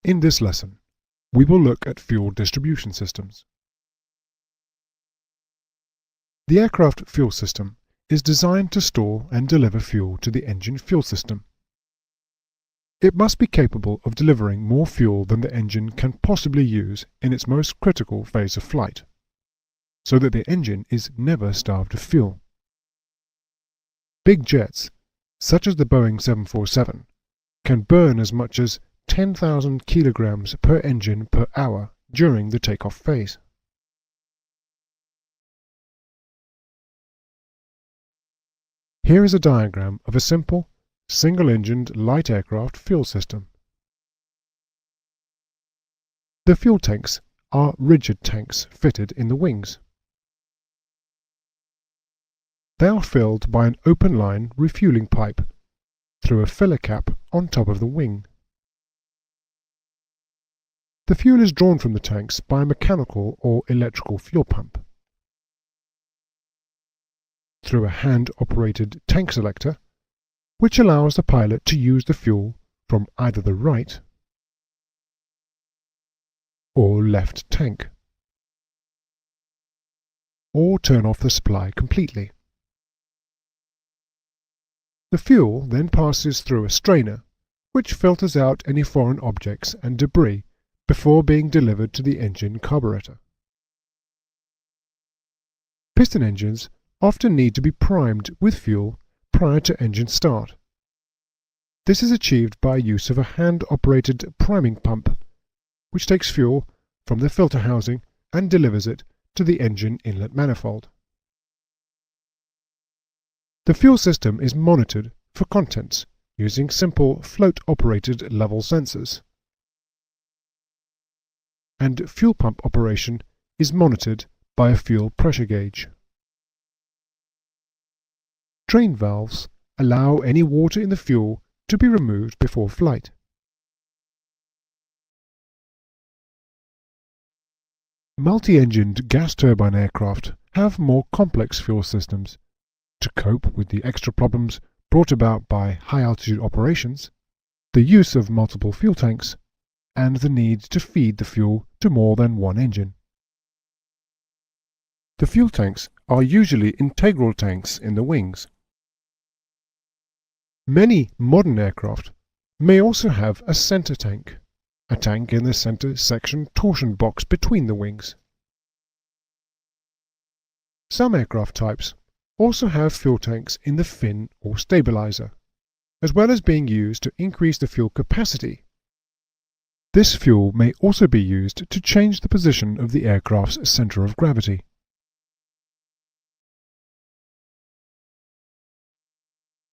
In this lesson, we will look at fuel distribution systems. The aircraft fuel system is designed to store and deliver fuel to the engine fuel system. It must be capable of delivering more fuel than the engine can possibly use in its most critical phase of flight, so that the engine is never starved of fuel. Big jets, such as the Boeing 747, can burn as much as 10,000 kilograms per engine per hour during the takeoff phase. Here is a diagram of a simple, single-engined light aircraft fuel system. The fuel tanks are rigid tanks fitted in the wings. They are filled by an open-line refueling pipe through a filler cap on top of the wing. The fuel is drawn from the tanks by a mechanical or electrical fuel pump. Through a hand-operated tank selector, which allows the pilot to use the fuel from either the right or left tank, or turn off the supply completely. The fuel then passes through a strainer, which filters out any foreign objects and debris before being delivered to the engine carburetor. Piston engines often need to be primed with fuel prior to engine start. This is achieved by use of a hand-operated priming pump, which takes fuel from the filter housing and delivers it to the engine inlet manifold. The fuel system is monitored for contents using simple float-operated level sensors, and fuel pump operation is monitored by a fuel pressure gauge. Drain valves allow any water in the fuel to be removed before flight. Multi-engined gas turbine aircraft have more complex fuel systems. To cope with the extra problems brought about by high-altitude operations, the use of multiple fuel tanks, and the need to feed the fuel to more than one engine. The fuel tanks are usually integral tanks in the wings. Many modern aircraft may also have a center tank, a tank in the center section torsion box between the wings. Some aircraft types also have fuel tanks in the fin or stabilizer, as well as being used to increase the fuel capacity. This fuel may also be used to change the position of the aircraft's center of gravity.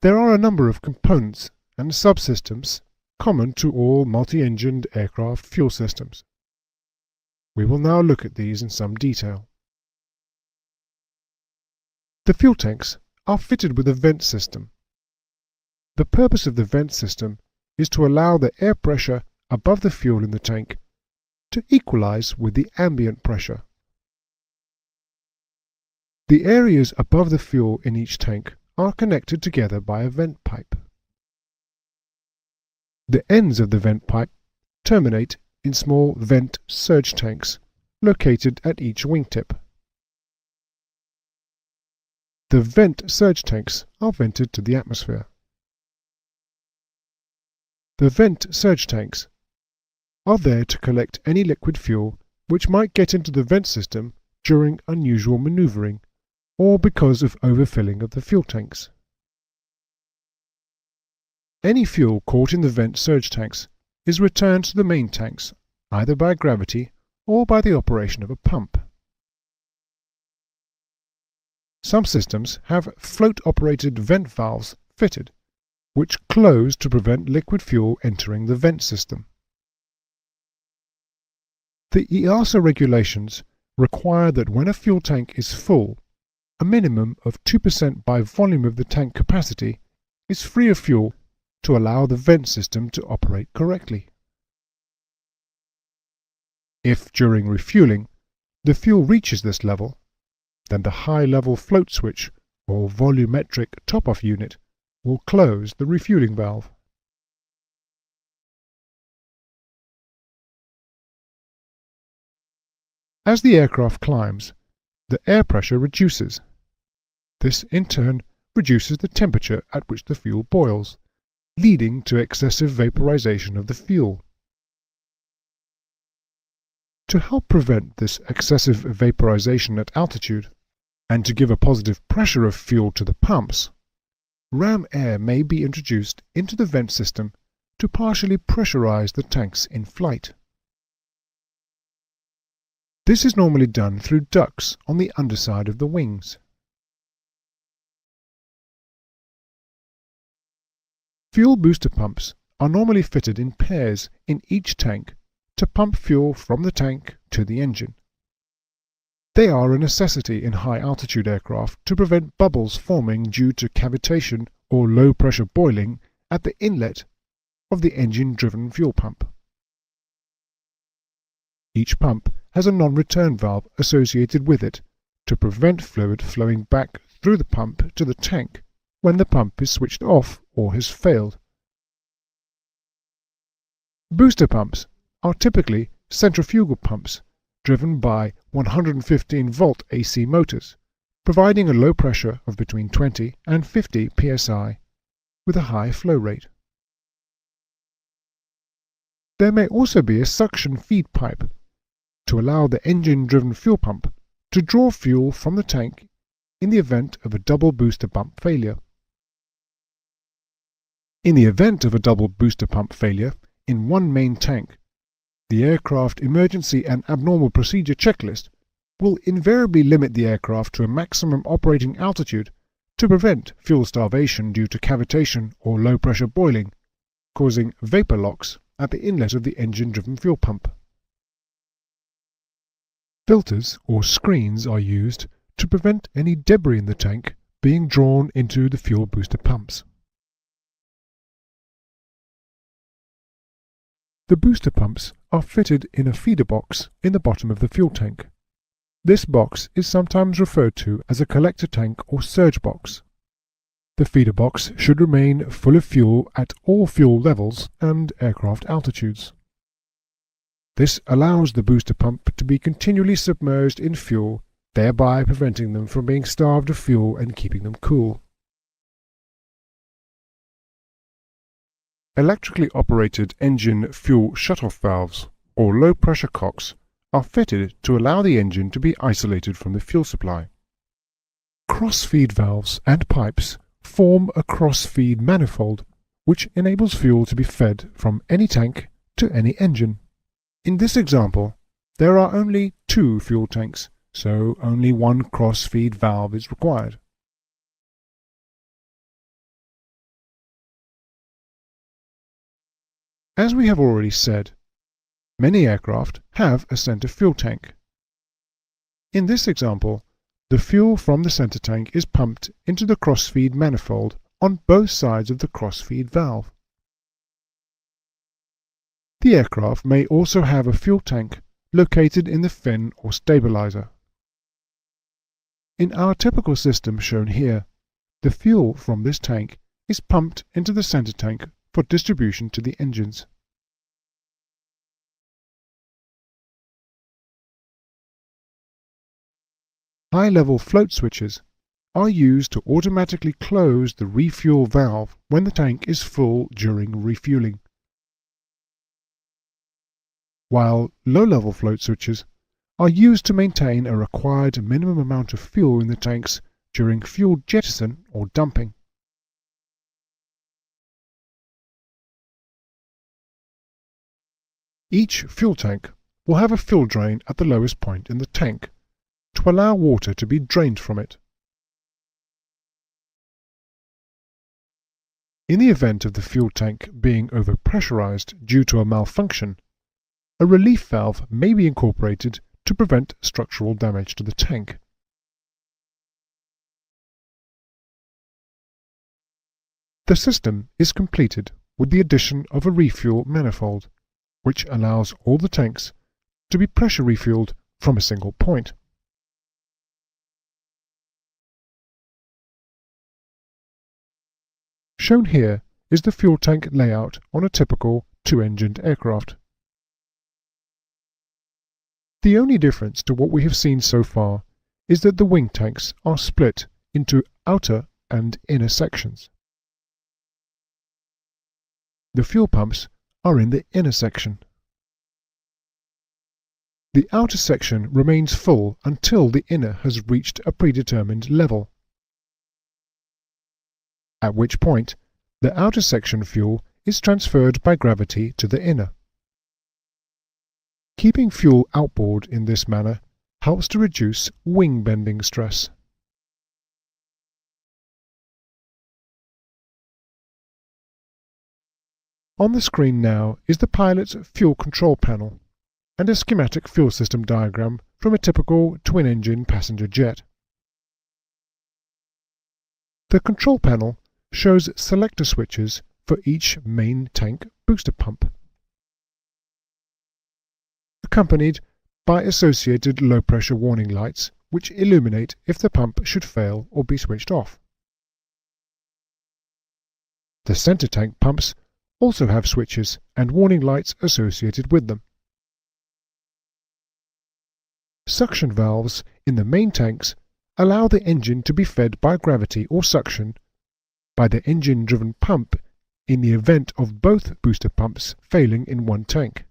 There are a number of components and subsystems common to all multi-engined aircraft fuel systems. We will now look at these in some detail. The fuel tanks are fitted with a vent system. The purpose of the vent system is to allow the air pressure above the fuel in the tank to equalize with the ambient pressure. The areas above the fuel in each tank are connected together by a vent pipe. The ends of the vent pipe terminate in small vent surge tanks located at each wingtip. The vent surge tanks are vented to the atmosphere. The vent surge tanks are there to collect any liquid fuel which might get into the vent system during unusual maneuvering or because of overfilling of the fuel tanks. Any fuel caught in the vent surge tanks is returned to the main tanks either by gravity or by the operation of a pump. Some systems have float-operated vent valves fitted, which close to prevent liquid fuel entering the vent system. The EASA regulations require that when a fuel tank is full, a minimum of 2% by volume of the tank capacity is free of fuel to allow the vent system to operate correctly. If during refueling the fuel reaches this level, then the high-level float switch or volumetric top-off unit will close the refueling valve. As the aircraft climbs, the air pressure reduces. This in turn reduces the temperature at which the fuel boils, leading to excessive vaporization of the fuel. To help prevent this excessive vaporization at altitude, and to give a positive pressure of fuel to the pumps, ram air may be introduced into the vent system to partially pressurize the tanks in flight. This is normally done through ducts on the underside of the wings. Fuel booster pumps are normally fitted in pairs in each tank to pump fuel from the tank to the engine. They are a necessity in high-altitude aircraft to prevent bubbles forming due to cavitation or low-pressure boiling at the inlet of the engine-driven fuel pump. Each pump has a non-return valve associated with it to prevent fluid flowing back through the pump to the tank when the pump is switched off or has failed. Booster pumps are typically centrifugal pumps driven by 115-volt AC motors, providing a low pressure of between 20 and 50 psi with a high flow rate. There may also be a suction feed pipe to allow the engine-driven fuel pump to draw fuel from the tank in the event of a double booster pump failure. In the event of a double booster pump failure in one main tank, the aircraft emergency and abnormal procedure checklist will invariably limit the aircraft to a maximum operating altitude to prevent fuel starvation due to cavitation or low-pressure boiling, causing vapor locks at the inlet of the engine-driven fuel pump. Filters or screens are used to prevent any debris in the tank being drawn into the fuel booster pumps. The booster pumps are fitted in a feeder box in the bottom of the fuel tank. This box is sometimes referred to as a collector tank or surge box. The feeder box should remain full of fuel at all fuel levels and aircraft altitudes. This allows the booster pump to be continually submerged in fuel, thereby preventing them from being starved of fuel and keeping them cool. Electrically operated engine fuel shutoff valves, or low-pressure cocks, are fitted to allow the engine to be isolated from the fuel supply. Cross-feed valves and pipes form a cross-feed manifold, which enables fuel to be fed from any tank to any engine. In this example, there are only 2 fuel tanks, so only one cross-feed valve is required. As we have already said, many aircraft have a center fuel tank. In this example, the fuel from the center tank is pumped into the cross-feed manifold on both sides of the cross-feed valve. The aircraft may also have a fuel tank located in the fin or stabilizer. In our typical system shown here, the fuel from this tank is pumped into the center tank for distribution to the engines. High-level float switches are used to automatically close the refuel valve when the tank is full during refueling, while low-level float switches are used to maintain a required minimum amount of fuel in the tanks during fuel jettison or dumping. Each fuel tank will have a fuel drain at the lowest point in the tank to allow water to be drained from it. In the event of the fuel tank being overpressurized due to a malfunction, a relief valve may be incorporated to prevent structural damage to the tank. The system is completed with the addition of a refuel manifold, which allows all the tanks to be pressure refueled from a single point. Shown here is the fuel tank layout on a typical 2-engined aircraft. The only difference to what we have seen so far is that the wing tanks are split into outer and inner sections. The fuel pumps are in the inner section. The outer section remains full until the inner has reached a predetermined level, at which point the outer section fuel is transferred by gravity to the inner. Keeping fuel outboard in this manner helps to reduce wing bending stress. On the screen now is the pilot's fuel control panel and a schematic fuel system diagram from a typical twin-engine passenger jet. The control panel shows selector switches for each main tank booster pump, accompanied by associated low-pressure warning lights which illuminate if the pump should fail or be switched off. The center tank pumps also have switches and warning lights associated with them. Suction valves in the main tanks allow the engine to be fed by gravity or suction by the engine-driven pump in the event of both booster pumps failing in one tank.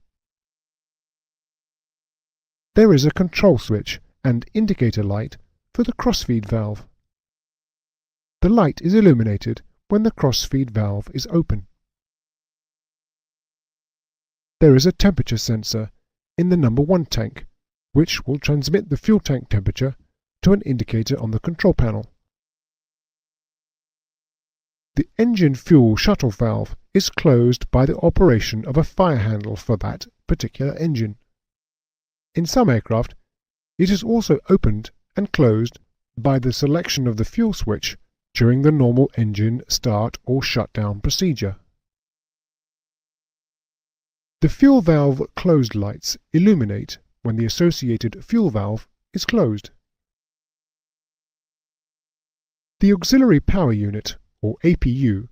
There is a control switch and indicator light for the crossfeed valve. The light is illuminated when the crossfeed valve is open. There is a temperature sensor in the number 1 tank, which will transmit the fuel tank temperature to an indicator on the control panel. The engine fuel shuttle valve is closed by the operation of a fire handle for that particular engine. In some aircraft, it is also opened and closed by the selection of the fuel switch during the normal engine start or shutdown procedure. The fuel valve closed lights illuminate when the associated fuel valve is closed. The auxiliary power unit, or APU,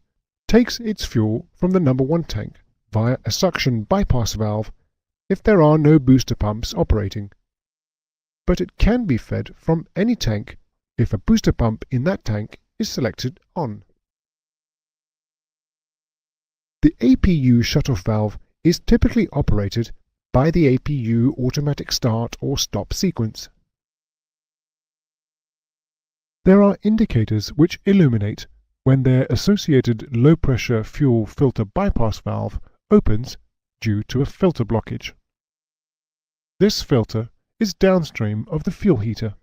takes its fuel from the number 1 tank via a suction bypass valve if there are no booster pumps operating, but it can be fed from any tank if a booster pump in that tank is selected on. The APU shutoff valve is typically operated by the APU automatic start or stop sequence. There are indicators which illuminate when their associated low-pressure fuel filter bypass valve opens due to a filter blockage. This filter is downstream of the fuel heater.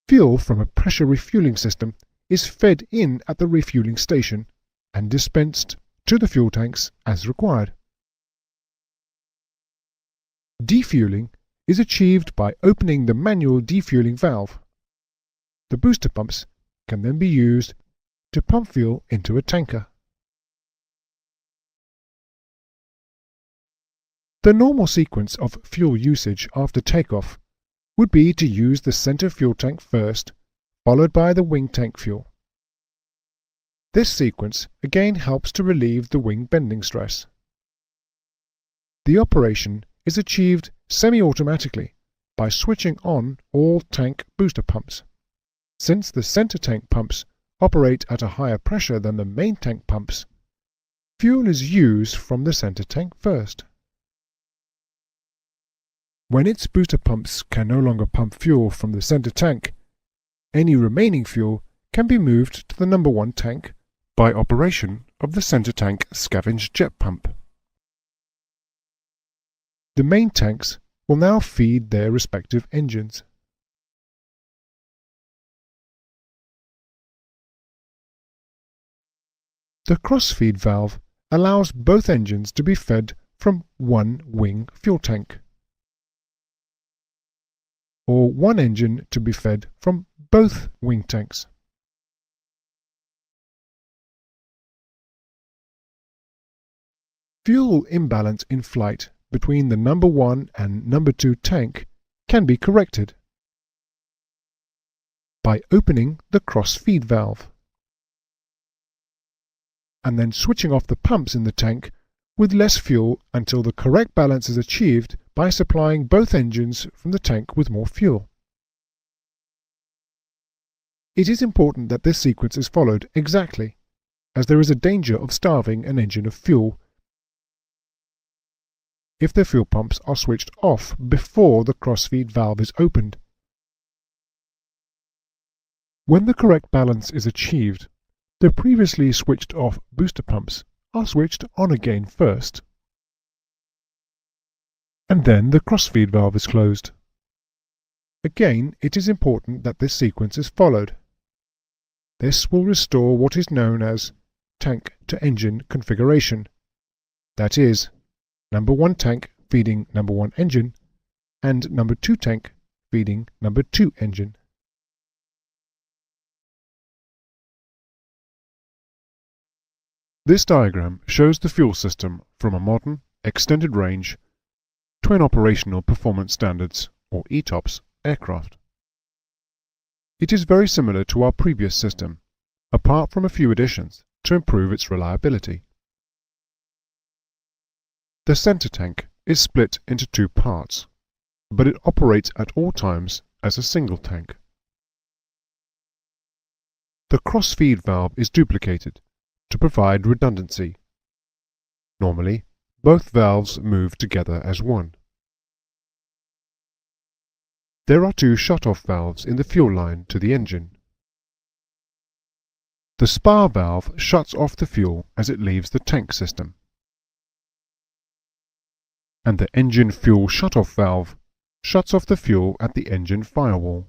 Fuel from a pressure refueling system is fed in at the refueling station and dispensed to the fuel tanks as required. Defueling is achieved by opening the manual defueling valve. The booster pumps can then be used to pump fuel into a tanker. The normal sequence of fuel usage after takeoff would be to use the center fuel tank first, followed by the wing tank fuel. This sequence again helps to relieve the wing bending stress. The operation is achieved semi-automatically by switching on all tank booster pumps. Since the center tank pumps operate at a higher pressure than the main tank pumps, fuel is used from the center tank first. When its booster pumps can no longer pump fuel from the center tank, any remaining fuel can be moved to the number 1 tank by operation of the center tank scavenged jet pump. The main tanks will now feed their respective engines. The crossfeed valve allows both engines to be fed from one wing fuel tank, or one engine to be fed from both wing tanks. Fuel imbalance in flight between the number 1 and number 2 tank can be corrected by opening the cross-feed valve and then switching off the pumps in the tank with less fuel until the correct balance is achieved by supplying both engines from the tank with more fuel. It is important that this sequence is followed exactly, as there is a danger of starving an engine of fuel if the fuel pumps are switched off before the crossfeed valve is opened. When the correct balance is achieved, the previously switched off booster pumps are switched on again first, and then the crossfeed valve is closed. Again, it is important that this sequence is followed. This will restore what is known as tank-to-engine configuration. That is, number 1 tank feeding number 1 engine, and number 2 tank feeding number 2 engine. This diagram shows the fuel system from a modern, extended range, twin operational performance standards, or ETOPS, aircraft. It is very similar to our previous system, apart from a few additions to improve its reliability. The center tank is split into 2 parts, but it operates at all times as a single tank. The cross-feed valve is duplicated to provide redundancy. Normally, both valves move together as one. There are 2 shut-off valves in the fuel line to the engine. The spar valve shuts off the fuel as it leaves the tank system, and the engine fuel shut-off valve shuts off the fuel at the engine firewall.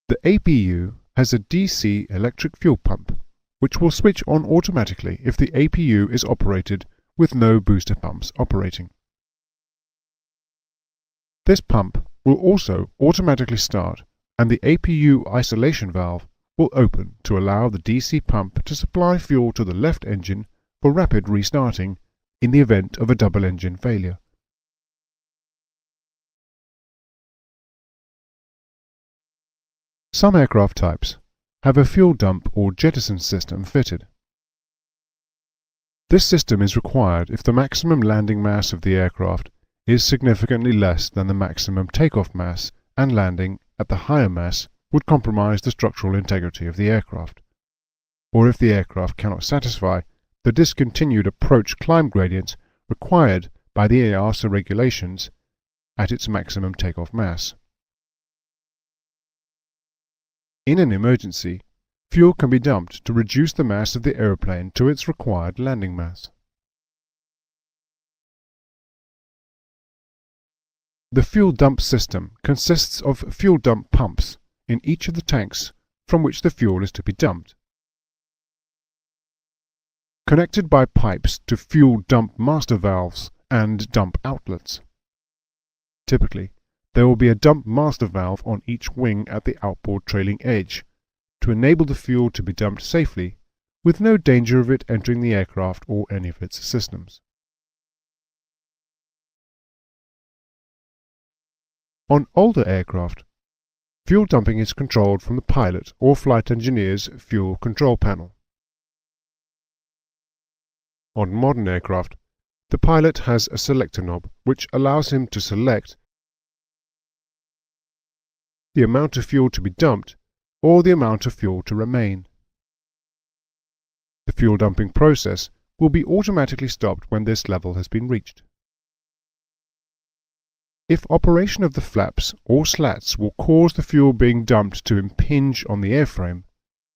The APU has a DC electric fuel pump, which will switch on automatically if the APU is operated with no booster pumps operating. This pump will also automatically start, and the APU isolation valve will open to allow the DC pump to supply fuel to the left engine for rapid restarting in the event of a double engine failure. Some aircraft types have a fuel dump or jettison system fitted. This system is required if the maximum landing mass of the aircraft is significantly less than the maximum takeoff mass, and landing at the higher mass would compromise the structural integrity of the aircraft, or if the aircraft cannot satisfy the discontinued approach climb gradient required by the EASA regulations at its maximum takeoff mass. In an emergency, fuel can be dumped to reduce the mass of the aeroplane to its required landing mass. The fuel dump system consists of fuel dump pumps in each of the tanks from which the fuel is to be dumped, connected by pipes to fuel dump master valves and dump outlets. Typically, there will be a dump master valve on each wing at the outboard trailing edge to enable the fuel to be dumped safely with no danger of it entering the aircraft or any of its systems. On older aircraft, fuel dumping is controlled from the pilot or flight engineer's fuel control panel. On modern aircraft, the pilot has a selector knob which allows him to select the amount of fuel to be dumped or the amount of fuel to remain. The fuel dumping process will be automatically stopped when this level has been reached. If operation of the flaps or slats will cause the fuel being dumped to impinge on the airframe,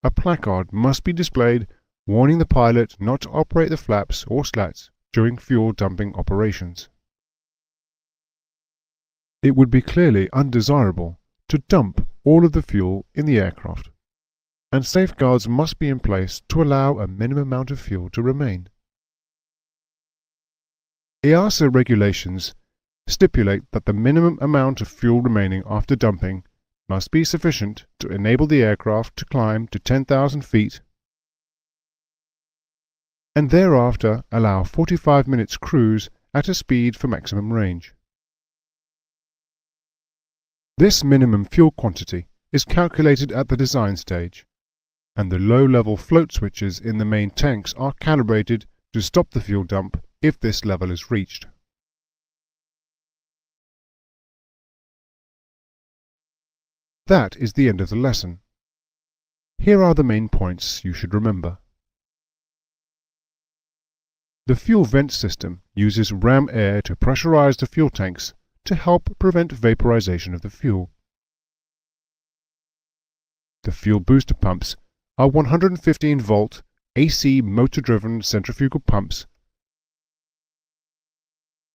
a placard must be displayed warning the pilot not to operate the flaps or slats during fuel dumping operations. It would be clearly undesirable to dump all of the fuel in the aircraft, and safeguards must be in place to allow a minimum amount of fuel to remain. EASA regulations stipulate that the minimum amount of fuel remaining after dumping must be sufficient to enable the aircraft to climb to 10,000 feet and thereafter allow 45 minutes cruise at a speed for maximum range. This minimum fuel quantity is calculated at the design stage and the low-level float switches in the main tanks are calibrated to stop the fuel dump if this level is reached. That is the end of the lesson. Here are the main points you should remember. The fuel vent system uses ram air to pressurize the fuel tanks to help prevent vaporization of the fuel. The fuel booster pumps are 115-volt AC motor-driven centrifugal pumps,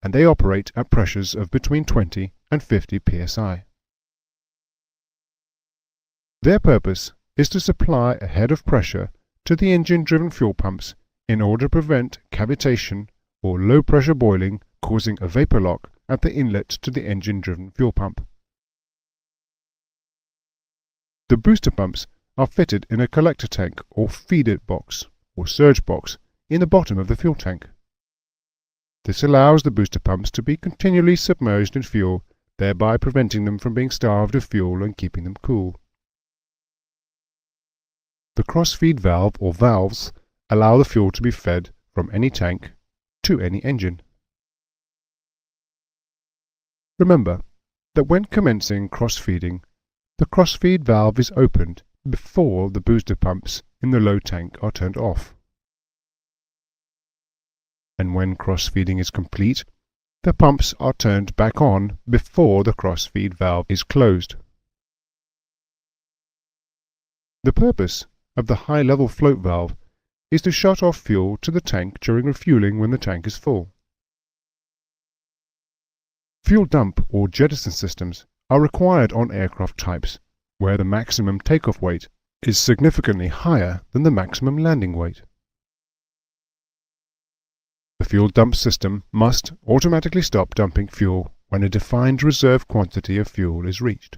and they operate at pressures of between 20 and 50 psi. Their purpose is to supply a head of pressure to the engine-driven fuel pumps in order to prevent cavitation or low-pressure boiling causing a vapor lock at the inlet to the engine-driven fuel pump. The booster pumps are fitted in a collector tank or feeder box or surge box in the bottom of the fuel tank. This allows the booster pumps to be continually submerged in fuel, thereby preventing them from being starved of fuel and keeping them cool. The cross-feed valve or valves allow the fuel to be fed from any tank to any engine. Remember that when commencing cross-feeding, the cross-feed valve is opened before the booster pumps in the low tank are turned off. And when cross-feeding is complete, the pumps are turned back on before the cross-feed valve is closed. The purpose of the high-level float valve is to shut off fuel to the tank during refueling when the tank is full. Fuel dump or jettison systems are required on aircraft types where the maximum takeoff weight is significantly higher than the maximum landing weight. The fuel dump system must automatically stop dumping fuel when a defined reserve quantity of fuel is reached.